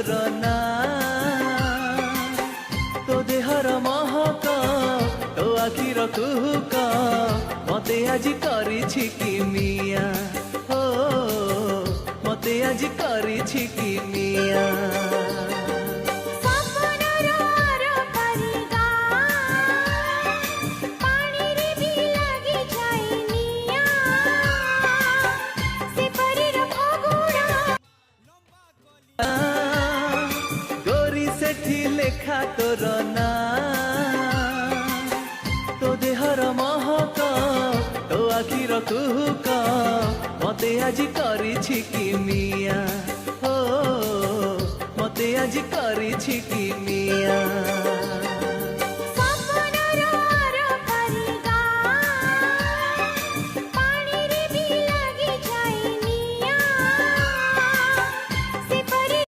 तोर ना तो देहर महक तो आखिर कुहुक मते आज करिछि कि मिया हो मते आज करिछि कि मिया गोरी सेठी लेखा तोर ना तो देहर महक तो आखिर कुहुक मते आज करिछि कि मिया हो मते आज करिछि कि मिया।